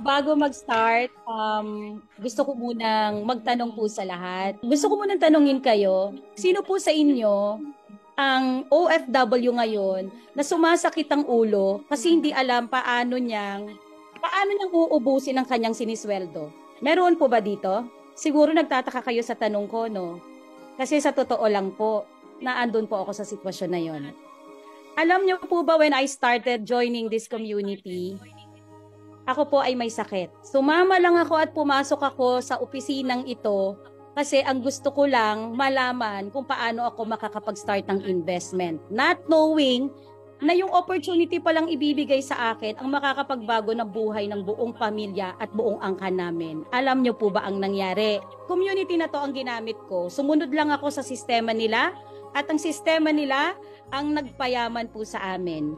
bago mag-start, gusto ko munang magtanong po sa lahat. Gusto ko munang tanungin kayo, sino po sa inyo ang OFW ngayon na sumasakit ang ulo kasi hindi alam paano niyang uubusin ang kanyang sinisweldo? Meron po ba dito? Siguro nagtataka kayo sa tanong ko, no? Kasi sa totoo lang po, naandun po ako sa sitwasyon na yon. Alam niyo po ba when I started joining this community, ako po ay may sakit. Sumama lang ako at pumasok ako sa opisinang ito kasi ang gusto ko lang malaman kung paano ako makakapag-start ng investment. Not knowing na yung opportunity palang ibibigay sa akin ang makakapagbago ng buhay ng buong pamilya at buong angkan namin. Alam niyo po ba ang nangyari? Community na to ang ginamit ko. Sumunod lang ako sa sistema nila at ang sistema nila ang nagpayaman po sa amin.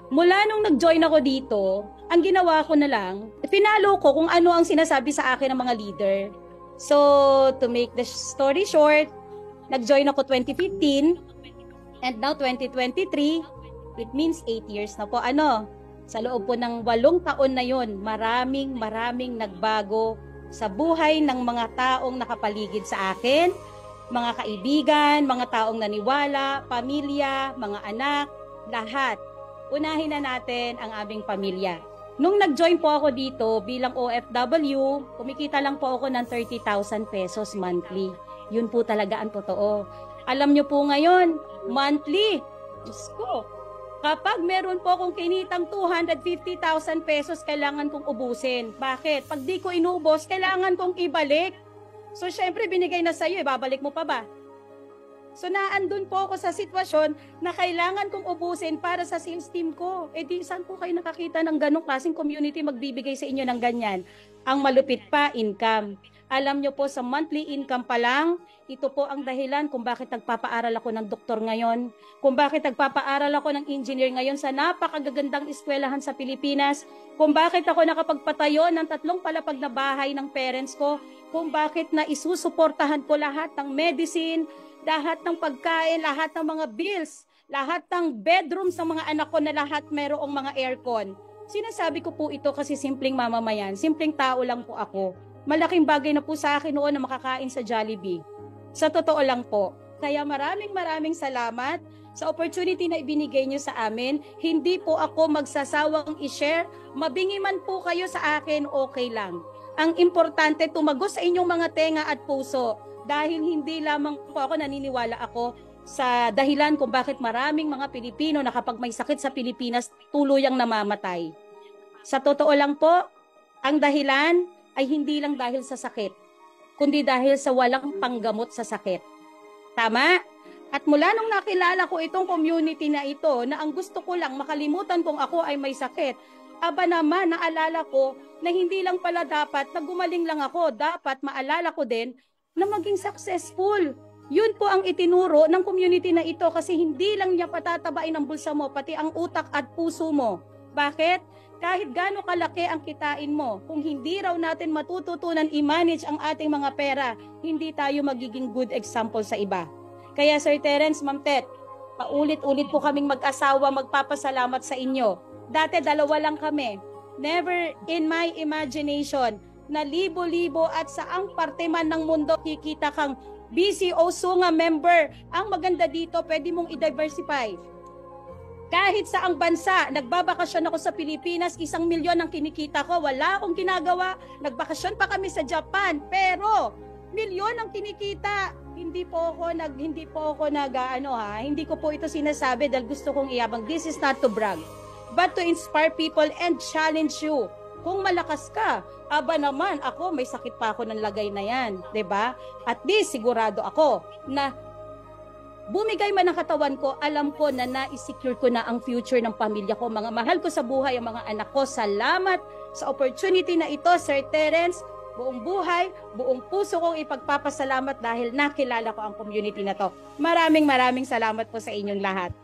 Mula nung nag-join ako dito, ang ginawa ko na lang, pinalo ko kung ano ang sinasabi sa akin ng mga leader. So, to make the story short, nag-join ako 2015 and now 2023. It means 8 years na po. Sa loob po ng 8 taon na yon, maraming nagbago sa buhay ng mga taong nakapaligid sa akin, mga kaibigan, mga taong naniwala, pamilya, mga anak, lahat. Unahin na natin ang aming pamilya. Nung nag-join po ako dito bilang OFW, kumikita lang po ako ng 30,000 pesos monthly. Yun po talaga ang totoo. Alam nyo po ngayon, monthly, Diyos ko, kapag meron po akong kinitang 250,000 pesos, kailangan kong ubusin. Bakit? Pag di ko inubos, kailangan kong ibalik. So, syempre, binigay na sa'yo, babalik mo pa ba? So, naandun po ako sa sitwasyon na kailangan kong ubusin para sa sales team ko. Eh, di, saan po kayo nakakita ng ganong klaseng community magbibigay sa inyo ng ganyan? Ang malupit pa, income. Alam nyo po, sa monthly income pa lang, ito po ang dahilan kung bakit nagpapaaral ako ng doktor ngayon, kung bakit nagpapaaral ako ng engineer ngayon sa napakagagandang eskwelahan sa Pilipinas, kung bakit ako nakapagpatayo ng 3 palapag na bahay ng parents ko, kung bakit na isusuportahan ko lahat ng medicine, lahat ng pagkain, lahat ng mga bills, lahat ng bedrooms ng mga anak ko na lahat merong mga aircon. Sinasabi ko po ito kasi simpleng mamamayan, simpleng tao lang po ako. Malaking bagay na po sa akin noon na makakain sa Jollibee. Sa totoo lang po. Kaya maraming salamat sa opportunity na ibinigay niyo sa amin. Hindi po ako magsasawang i-share. Mabingi man po kayo sa akin, okay lang. Ang importante, tumagos sa inyong mga tenga at puso. Dahil hindi lamang po ako naniniwala ako sa dahilan kung bakit maraming mga Pilipino na kapag may sakit sa Pilipinas, tuluyang namamatay. Sa totoo lang po, ang dahilan ay hindi lang dahil sa sakit, kundi dahil sa walang panggamot sa sakit. Tama? At mula nung nakilala ko itong community na ito, na ang gusto ko lang makalimutan kung ako ay may sakit, aba naman, naalala ko na hindi lang pala dapat na gumaling lang ako, dapat maalala ko din na maging successful. Yun po ang itinuro ng community na ito kasi hindi lang niya patatabain ang bulsa mo, pati ang utak at puso mo. Bakit? Kahit gaano kalaki ang kitain mo, kung hindi raw natin matututunan i-manage ang ating mga pera, hindi tayo magiging good example sa iba. Kaya Sir Terence, Ma'am Tet, paulit-ulit po kaming mag-asawa magpapasalamat sa inyo. Dati 2 lang kami. Never in my imagination na libo-libo at saang parte man ng mundo kikita kang BCO Sunga member. Ang maganda dito, pwede mong i-diversify. Kahit sa ang bansa, nagbabakasyon ako sa Pilipinas, 1 milyon ang kinikita ko, wala akong ginagawa. Nagbakasyon pa kami sa Japan, pero milyon ang kinikita. Hindi po ako hindi ko po ito sinasabi dahil gusto kong iyabang. This is not to brag, but to inspire people and challenge you. Kung malakas ka, aba naman, ako may sakit pa ako ng lagay na yan, 'di ba? At least sigurado ako na bumigay man ang katawan ko, alam ko na na-secure ko na ang future ng pamilya ko, mga mahal ko sa buhay, ang mga anak ko. Salamat sa opportunity na ito, Sir Terence. Buong buhay, buong puso kong ipagpapasalamat dahil nakilala ko ang community na to. Maraming salamat po sa inyong lahat.